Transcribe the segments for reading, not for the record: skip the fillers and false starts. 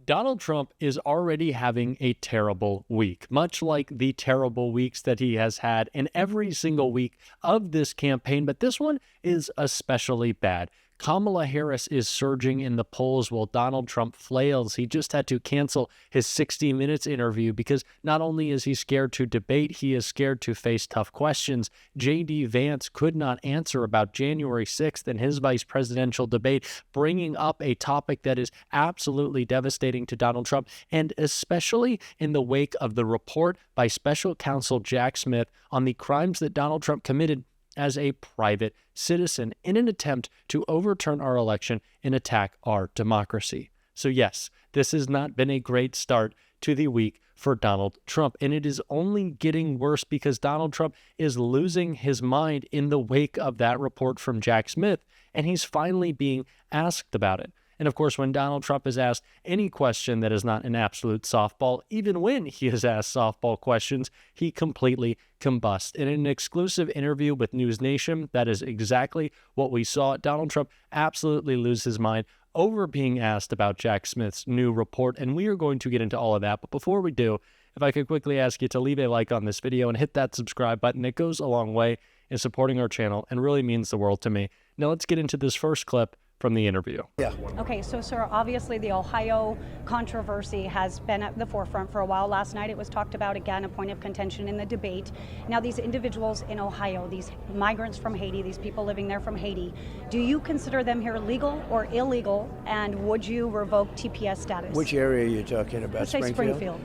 Donald Trump is already having a terrible week, much like the terrible weeks that he has had in every single week of this campaign, but this one is especially bad. Kamala Harris is surging in the polls while Donald Trump flails. He just had to cancel his 60 Minutes interview because not only is he scared to debate, he is scared to face tough questions. J.D. Vance could not answer about January 6th in his vice presidential debate, bringing up a topic that is absolutely devastating to Donald Trump, and especially in the wake of the report by special counsel Jack Smith on the crimes that Donald Trump committed as a private citizen in an attempt to overturn our election and attack our democracy. So yes, this has not been a great start to the week for Donald Trump, and it is only getting worse because Donald Trump is losing his mind in the wake of that report from Jack Smith, and he's finally being asked about it. And of course, when Donald Trump is asked any question that is not an absolute softball, even when he is asked softball questions, he completely combusts. In an exclusive interview with News Nation, that is exactly what we saw. Donald Trump absolutely lose his mind over being asked about Jack Smith's new report, and we are going to get into all of that. But before we do, if I could quickly ask you to leave a like on this video and hit that subscribe button. It goes a long way in supporting our channel and really means the world to me. Now let's get into this first clip from the interview. Yeah. Okay, so sir, obviously the Ohio controversy has been at the forefront for a while. Last night it was talked about again, a point of contention in the debate. Now these individuals in Ohio, these migrants from Haiti, these people living there from Haiti, do you consider them here legal or illegal, and would you revoke TPS status? Which area are you talking about? Let's say Springfield.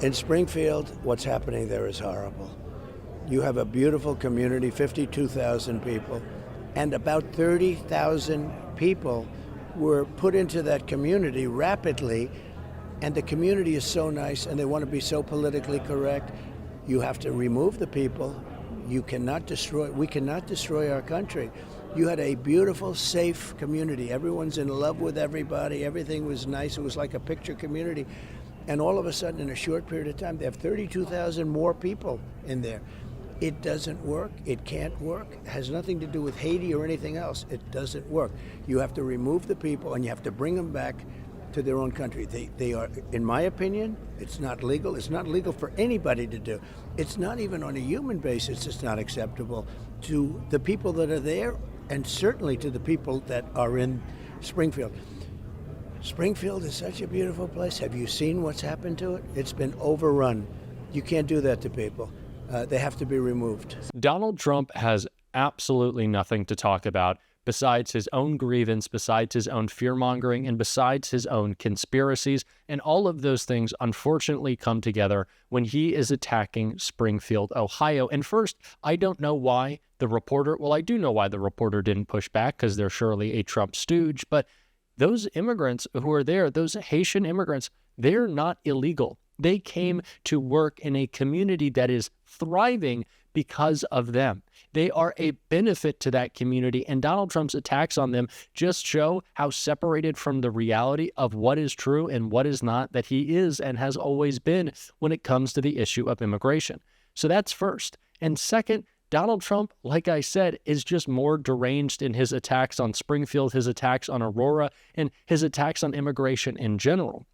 In Springfield, what's happening there is horrible. You have a beautiful community, 52,000 people, and about 30,000 people were put into that community rapidly, and the community is so nice and they want to be so politically correct. You have to remove the people. We cannot destroy our country. You had a beautiful, safe community. Everyone's in love with everybody. Everything was nice. It was like a picture community. And all of a sudden, in a short period of time, they have 32,000 more people in there. It doesn't work. It can't work. It has nothing to do with Haiti or anything else. It doesn't work. You have to remove the people and you have to bring them back to their own country. They are, in my opinion, it's not legal. It's not legal for anybody to do. It's not even on a human basis. It's not acceptable to the people that are there, and certainly to the people that are in Springfield. Springfield is such a beautiful place. Have you seen what's happened to it? It's been overrun. You can't do that to people. They have to be removed. Donald Trump has absolutely nothing to talk about besides his own grievance, besides his own fear-mongering, and besides his own conspiracies. And all of those things, unfortunately, come together when he is attacking Springfield, Ohio. And first, I don't know why the reporter, well, I do know why the reporter didn't push back, because they're surely a Trump stooge, but those immigrants who are there, those Haitian immigrants, they're not illegal. They came to work in a community that is thriving because of them. They are a benefit to that community, and Donald Trump's attacks on them just show how separated from the reality of what is true and what is not that he is and has always been when it comes to the issue of immigration. So that's first. And second, Donald Trump, like I said, is just more deranged in his attacks on Springfield, his attacks on Aurora, and his attacks on immigration in general.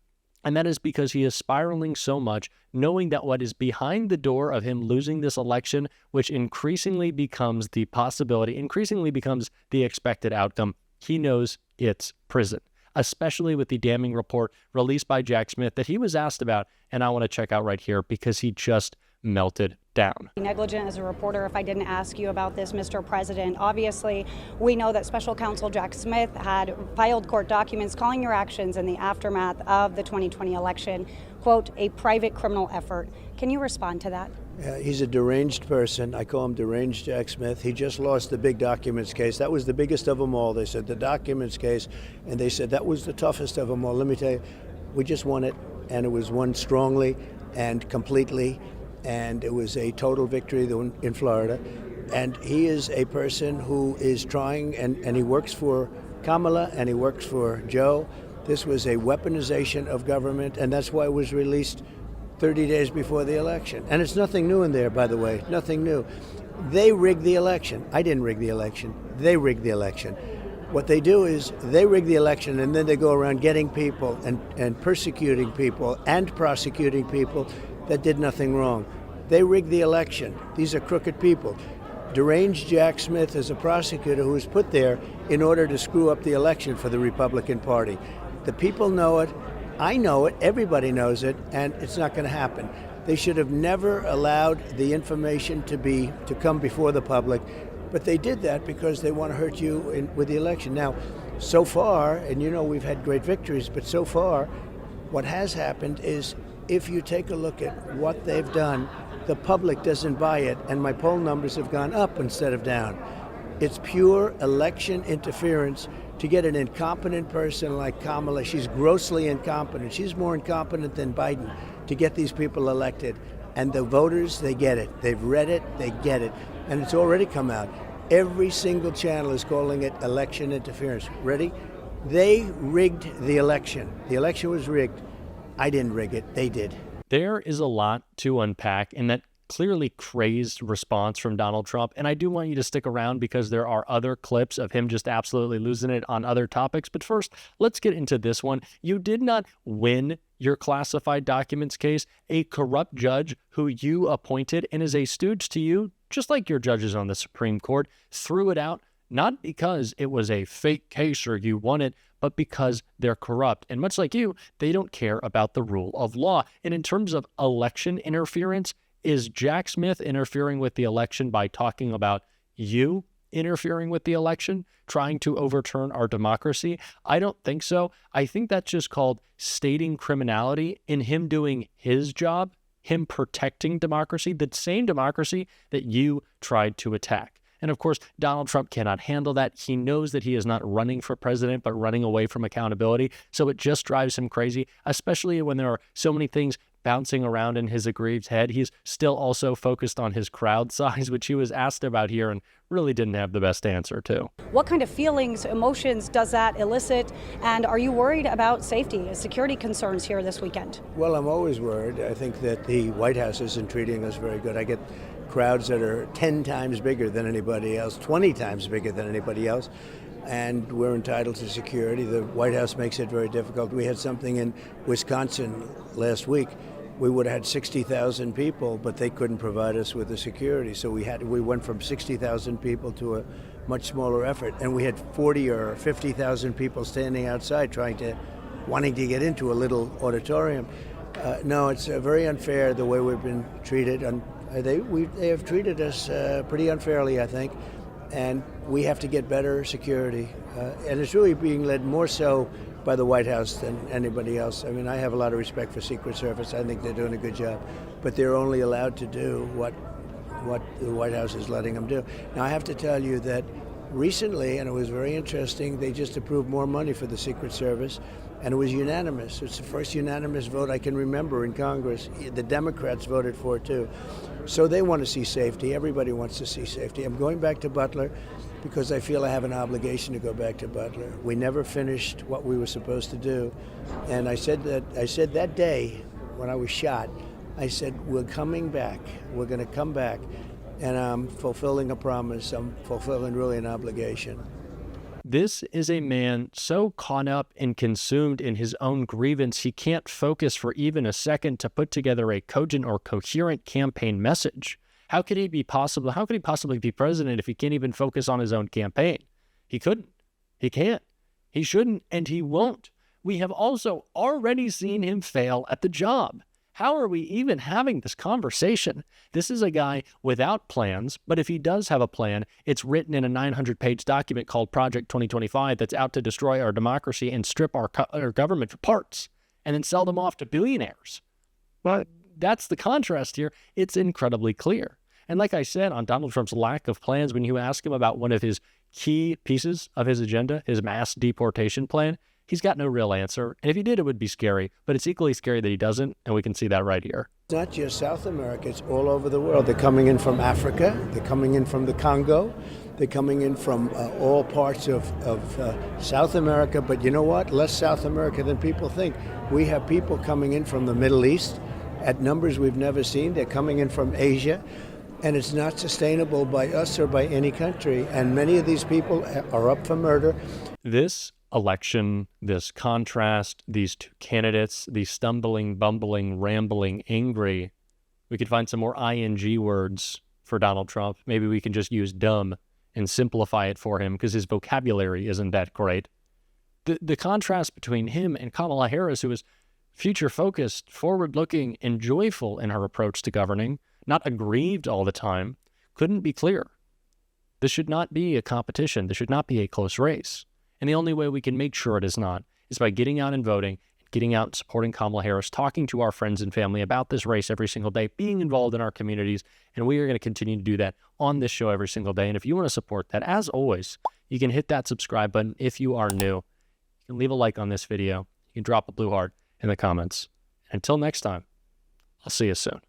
And that is because he is spiraling so much, knowing that what is behind the door of him losing this election, which increasingly becomes the possibility, increasingly becomes the expected outcome, he knows it's prison, especially with the damning report released by Jack Smith that he was asked about, and I want to check out right here because he just melted down. Negligent as a reporter if I didn't ask you about this, Mr. President. Obviously, we know that special counsel Jack Smith had filed court documents calling your actions in the aftermath of the 2020 election, quote, a private criminal effort. Can you respond to that? He's a deranged person. I call him deranged Jack Smith. He just lost the big documents case. That was the biggest of them all. They said the documents case, and they said that was the toughest of them all. Let me tell you, we just won it, and it was won strongly and completely. And it was a total victory in Florida. And he is a person who is trying, and he works for Kamala and he works for Joe. This was a weaponization of government, and that's why it was released 30 days before the election. And it's nothing new in there, by the way, nothing new. They rigged the election. I didn't rig the election. They rigged the election. What they do is they rig the election, and then they go around getting people and persecuting people and prosecuting people that did nothing wrong. They rig the election. These are crooked people. Deranged Jack Smith is a prosecutor who was put there in order to screw up the election for the Republican Party. The people know it. I know it. Everybody knows it, and it's not going to happen. They should have never allowed the information to come before the public. But they did that because they want to hurt you with the election. Now, so far, and you know we've had great victories, but so far, what has happened is if you take a look at what they've done, the public doesn't buy it, and my poll numbers have gone up instead of down. It's pure election interference to get an incompetent person like Kamala. She's grossly incompetent. She's more incompetent than Biden to get these people elected. And the voters, they get it. They've read it, they get it. And it's already come out. Every single channel is calling it election interference. Ready? They rigged the election. The election was rigged. I didn't rig it. They did. There is a lot to unpack in that clearly crazed response from Donald Trump. And I do want you to stick around because there are other clips of him just absolutely losing it on other topics. But first, let's get into this one. You did not win your classified documents case. A corrupt judge who you appointed and is a stooge to you, just like your judges on the Supreme Court, threw it out, not because it was a fake case or you won it, but because they're corrupt. And much like you, they don't care about the rule of law. And in terms of election interference, is Jack Smith interfering with the election by talking about you interfering with the election, trying to overturn our democracy? I don't think so. I think that's just called stating criminality in him doing his job, him protecting democracy, the same democracy that you tried to attack. And of course, Donald Trump cannot handle that. He knows that he is not running for president, but running away from accountability. So it just drives him crazy, especially when there are so many things bouncing around in his aggrieved head. He's still also focused on his crowd size, which he was asked about here and really didn't have the best answer to. What kind of feelings, emotions does that elicit? And are you worried about safety, security concerns here this weekend? Well, I'm always worried. I think that the White House isn't treating us very good. I get crowds that are 10 times bigger than anybody else, 20 times bigger than anybody else, and we're entitled to security. The White House makes it very difficult. We had something in Wisconsin last week. We would have had 60,000 people, but they couldn't provide us with the security. So we went from 60,000 people to a much smaller effort, and we had 40 or 50,000 people standing outside wanting to get into a little auditorium. No, it's very unfair the way we've been treated. And they have treated us pretty unfairly, I think, and we have to get better security. And it's really being led more so by the White House than anybody else. I mean, I have a lot of respect for Secret Service. I think they're doing a good job, but they're only allowed to do what the White House is letting them do. Now, I have to tell you that recently, and it was very interesting, they just approved more money for the Secret Service, and it was unanimous. It's the first unanimous vote I can remember in Congress. The Democrats voted for it too. So they want to see safety. Everybody wants to see safety. I'm going back to Butler because I feel I have an obligation to go back to Butler. We never finished what we were supposed to do. And I said that day when I was shot, I said, we're coming back. We're going to come back. And I'm fulfilling a promise. I'm fulfilling really an obligation. This is a man so caught up and consumed in his own grievance, he can't focus for even a second to put together a cogent or coherent campaign message. How could he possibly be president if he can't even focus on his own campaign? He couldn't. He can't. He shouldn't, and he won't. We have also already seen him fail at the job. How are we even having this conversation? This is a guy without plans, but if he does have a plan, it's written in a 900-page document called Project 2025 that's out to destroy our democracy and strip our government for parts and then sell them off to billionaires. But that's the contrast here. It's incredibly clear. And like I said, on Donald Trump's lack of plans, when you ask him about one of his key pieces of his agenda, his mass deportation plan, he's got no real answer. And if he did, it would be scary. But it's equally scary that he doesn't, and we can see that right here. It's not just South America, it's all over the world. They're coming in from Africa, they're coming in from the Congo, they're coming in from all parts of South America. But you know what? Less South America than people think. We have people coming in from the Middle East at numbers we've never seen. They're coming in from Asia. And it's not sustainable by us or by any country. And many of these people are up for murder. This election, this contrast, these two candidates, these stumbling, bumbling, rambling, angry. We could find some more ing words for Donald Trump. Maybe we can just use dumb and simplify it for him because his vocabulary isn't that great. The contrast between him and Kamala Harris, who is future-focused, forward-looking, and joyful in her approach to governing, not aggrieved all the time, couldn't be clearer. This should not be a competition. This should not be a close race. And the only way we can make sure it is not is by getting out and voting, getting out and supporting Kamala Harris, talking to our friends and family about this race every single day, being involved in our communities, and we are going to continue to do that on this show every single day. And if you want to support that, as always, you can hit that subscribe button if you are new. You can leave a like on this video. You can drop a blue heart in the comments. Until next time, I'll see you soon.